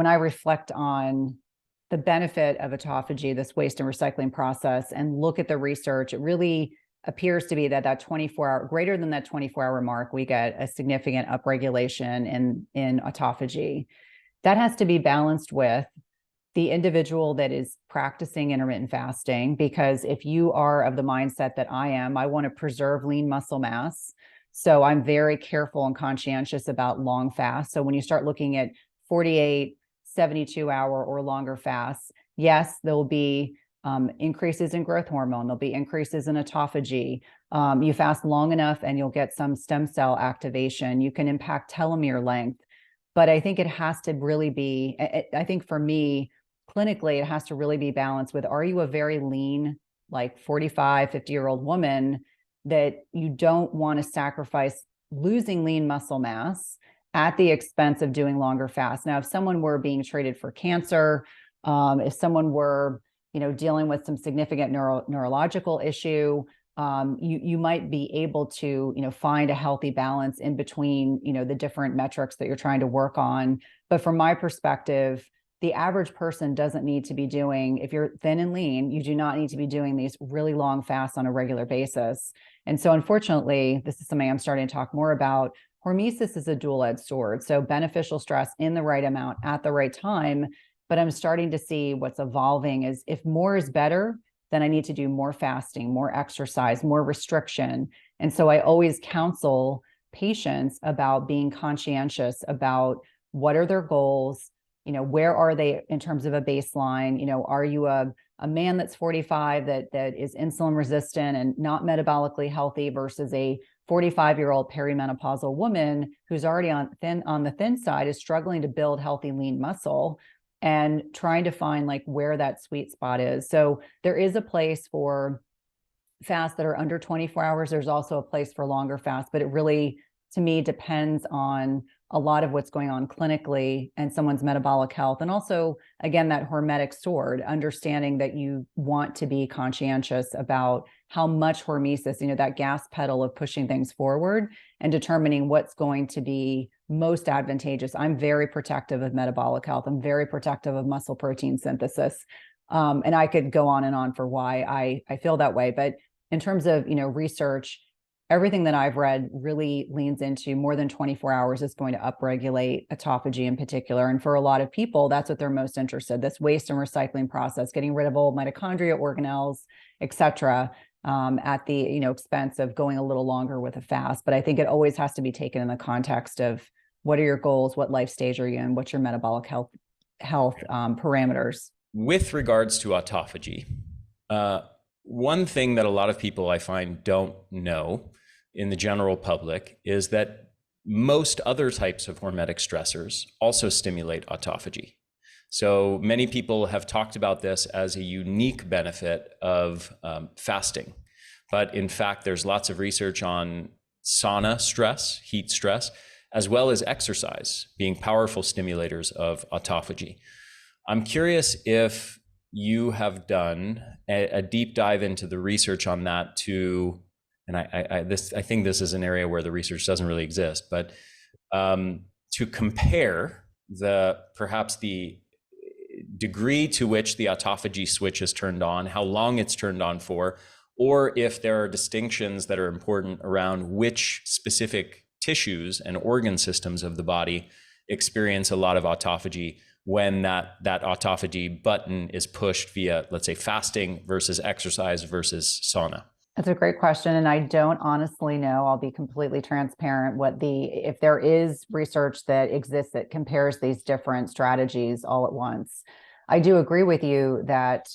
when I reflect on the benefit of autophagy, this waste and recycling process, and look at the research, it really appears to be that greater than that 24-hour mark, we get a significant upregulation in autophagy. That has to be balanced with the individual that is practicing intermittent fasting, because if you are of the mindset that I am, I want to preserve lean muscle mass. So I'm very careful and conscientious about long fasts. So when you start looking at 48, 72-hour or longer fasts, yes, there'll be increases in growth hormone. There'll be increases in autophagy. You fast long enough and you'll get some stem cell activation. You can impact telomere length. But I think it has to really be, I think for me, clinically, it has to really be balanced with, are you a very lean, like 45, 50-year-old woman that you don't want to sacrifice losing lean muscle mass at the expense of doing longer fasts? Now, if someone were being treated for cancer, if someone were, dealing with some significant neurological issue, you might be able to, find a healthy balance in between, the different metrics that you're trying to work on. But from my perspective, the average person doesn't need to be doing, if you're thin and lean, you do not need to be doing these really long fasts on a regular basis. And so unfortunately, this is something I'm starting to talk more about. Hormesis is a dual-edged sword. So beneficial stress in the right amount at the right time. But I'm starting to see what's evolving is, if more is better, then I need to do more fasting, more exercise, more restriction. And so I always counsel patients about being conscientious about what are their goals, where are they in terms of a baseline? Are you a man that's 45 that is insulin resistant and not metabolically healthy versus a 45-year-old perimenopausal woman who's already on the thin side, is struggling to build healthy lean muscle, and trying to find like where that sweet spot is. So there is a place for fasts that are under 24 hours. There's also a place for longer fasts, but it really, to me, depends on a lot of what's going on clinically and someone's metabolic health. And also, again, that hormetic sword, understanding that you want to be conscientious about how much hormesis, that gas pedal of pushing things forward and determining what's going to be most advantageous. I'm very protective of metabolic health. I'm very protective of muscle protein synthesis. And I could go on and on for why I feel that way. But in terms of, research, everything that I've read really leans into more than 24 hours is going to upregulate autophagy in particular. And for a lot of people, that's what they're most interested in, this waste and recycling process, getting rid of old mitochondria, organelles, et cetera, at the expense of going a little longer with a fast. But I think it always has to be taken in the context of, what are your goals? What life stage are you in? What's your metabolic health parameters? With regards to autophagy, one thing that a lot of people I find don't know in the general public is that most other types of hormetic stressors also stimulate autophagy. So many people have talked about this as a unique benefit of fasting. But in fact, there's lots of research on sauna stress, heat stress, as well as exercise being powerful stimulators of autophagy. I'm curious if you have done a deep dive into the research on that and I think this is an area where the research doesn't really exist, but to compare perhaps the degree to which the autophagy switch is turned on, how long it's turned on for, or if there are distinctions that are important around which specific tissues and organ systems of the body experience a lot of autophagy when that autophagy button is pushed via, let's say, fasting versus exercise versus sauna. That's a great question. And I don't honestly know, I'll be completely transparent, if there is research that exists that compares these different strategies all at once. I do agree with you that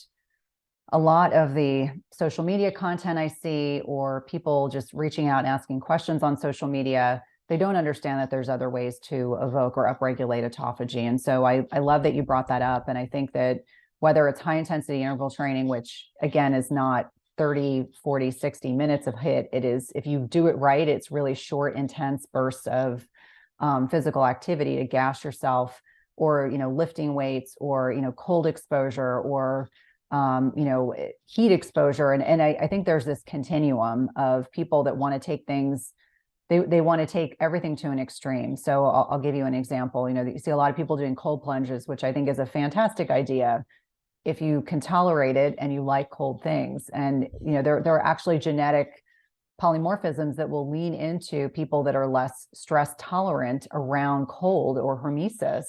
a lot of the social media content I see, or people just reaching out and asking questions on social media, they don't understand that there's other ways to evoke or upregulate autophagy. And so I love that you brought that up. And I think that whether it's high intensity interval training, which again is not 30, 40, 60 minutes of HIIT, it is, if you do it right, it's really short, intense bursts of physical activity to gas yourself, or, lifting weights, or, cold exposure, or heat exposure. And I think there's this continuum of people that want to take things they want to take everything to an extreme. So I'll give you an example. You see a lot of people doing cold plunges, which I think is a fantastic idea if you can tolerate it and you like cold things. And there are actually genetic polymorphisms that will lean into people that are less stress tolerant around cold or hormesis.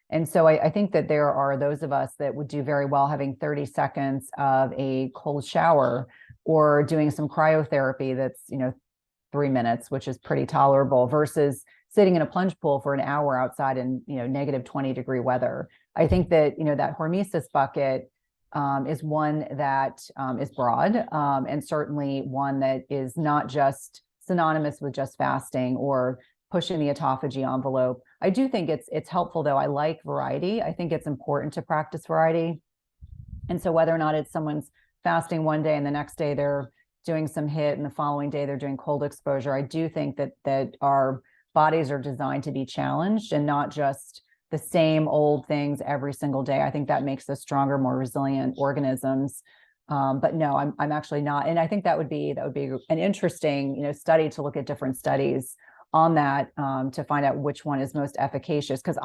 And so I think that there are those of us that would do very well having 30 seconds of a cold shower or doing some cryotherapy that's 3 minutes, which is pretty tolerable, versus sitting in a plunge pool for an hour outside in negative 20-degree weather. I think that that hormesis bucket is one that is broad, and certainly one that is not just synonymous with just fasting or pushing the autophagy envelope. I do think it's helpful, though. I like variety. I think it's important to practice variety. And so whether or not it's someone's fasting one day and the next day they're doing some HIIT and the following day they're doing cold exposure, I do think that our bodies are designed to be challenged and not just the same old things every single day. I think that makes us stronger, more resilient organisms. But no, I'm actually not. And I think that would be an interesting, study to look at different studies on that, to find out which one is most efficacious. Because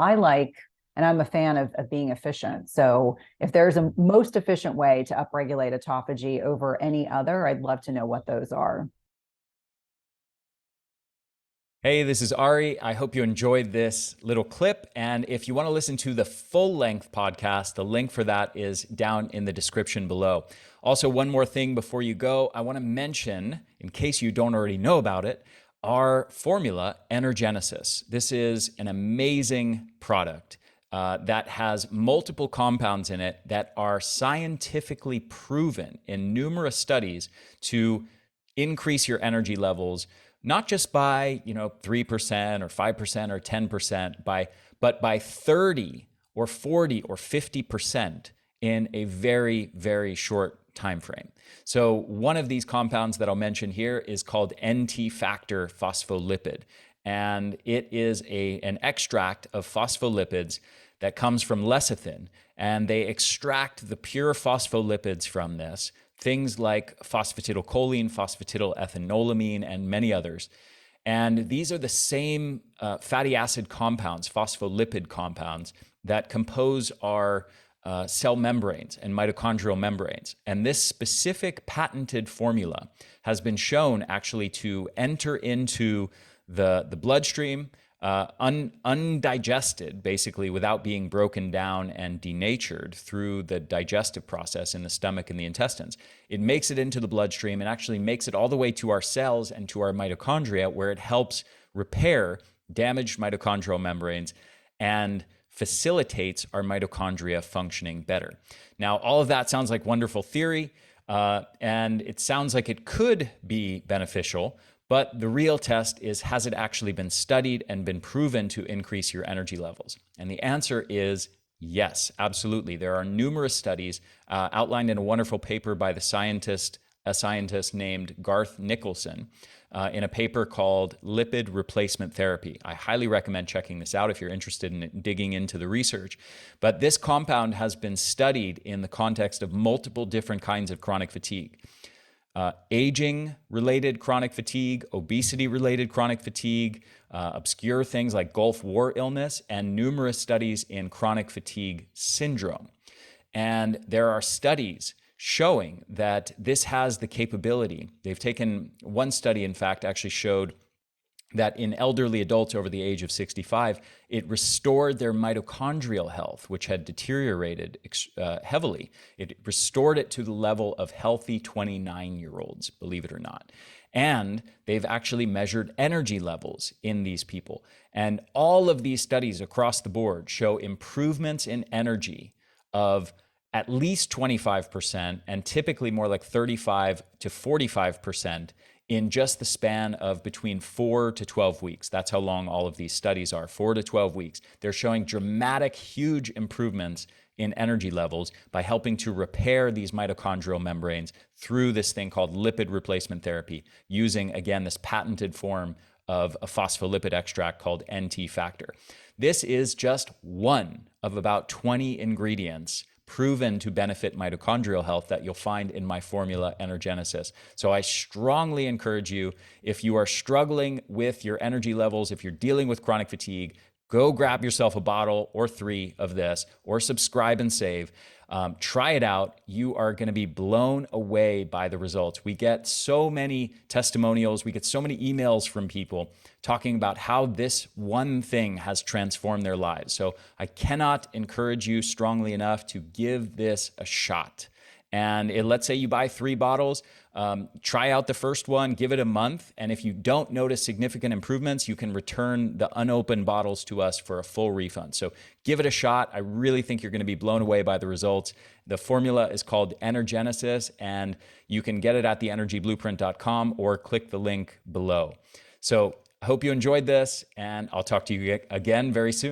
and I'm a fan of being efficient. So if there's a most efficient way to upregulate autophagy over any other, I'd love to know what those are. Hey, this is Ari. I hope you enjoyed this little clip. And if you want to listen to the full-length podcast, the link for that is down in the description below. Also, one more thing before you go, I want to mention, in case you don't already know about it, our formula, Energenesis. This is an amazing product that has multiple compounds in it that are scientifically proven in numerous studies to increase your energy levels, not just by 3% or 5% or 10%, but by 30 or 40 or 50% in a very, very short time frame. So one of these compounds that I'll mention here is called NT factor phospholipid, and it is an extract of phospholipids that comes from lecithin, and they extract the pure phospholipids from this, things like phosphatidylcholine, phosphatidylethanolamine, and many others. And these are the same fatty acid compounds, phospholipid compounds, that compose our cell membranes and mitochondrial membranes. And this specific patented formula has been shown actually to enter into the bloodstream undigested, basically without being broken down and denatured through the digestive process in the stomach and the intestines. It makes it into the bloodstream and actually makes it all the way to our cells and to our mitochondria, where it helps repair damaged mitochondrial membranes and facilitates our mitochondria functioning better. Now, all of that sounds like wonderful theory, and it sounds like it could be beneficial, but the real test is, has it actually been studied and been proven to increase your energy levels? And the answer is yes, absolutely. There are numerous studies outlined in a wonderful paper by a scientist named Garth Nicholson, in a paper called Lipid Replacement Therapy. I highly recommend checking this out if you're interested in digging into the research. But this compound has been studied in the context of multiple different kinds of chronic fatigue. Aging-related chronic fatigue, obesity-related chronic fatigue, obscure things like Gulf War illness, and numerous studies in chronic fatigue syndrome. And there are studies showing that this has the capability. They've taken one study, in fact, actually showed that in elderly adults over the age of 65, it restored their mitochondrial health, which had deteriorated heavily. It restored it to the level of healthy 29-year-olds, believe it or not. And they've actually measured energy levels in these people. And all of these studies across the board show improvements in energy of at least 25%, and typically more like 35 to 45% in just the span of between 4 to 12 weeks. That's how long all of these studies are, 4 to 12 weeks. They're showing dramatic, huge improvements in energy levels by helping to repair these mitochondrial membranes through this thing called lipid replacement therapy, using, again, this patented form of a phospholipid extract called NT factor. This is just one of about 20 ingredients proven to benefit mitochondrial health that you'll find in my formula, Energenesis. So I strongly encourage you, if you are struggling with your energy levels, if you're dealing with chronic fatigue, go grab yourself a bottle or 3 of this, or subscribe and save. Try it out. You are going to be blown away by the results. We get so many testimonials. We get so many emails from people talking about how this one thing has transformed their lives. So I cannot encourage you strongly enough to give this a shot. And let's say you buy 3 bottles, try out the first one, give it a month. And if you don't notice significant improvements, you can return the unopened bottles to us for a full refund. So give it a shot. I really think you're going to be blown away by the results. The formula is called Energenesis, and you can get it at theenergyblueprint.com or click the link below. So I hope you enjoyed this, and I'll talk to you again very soon.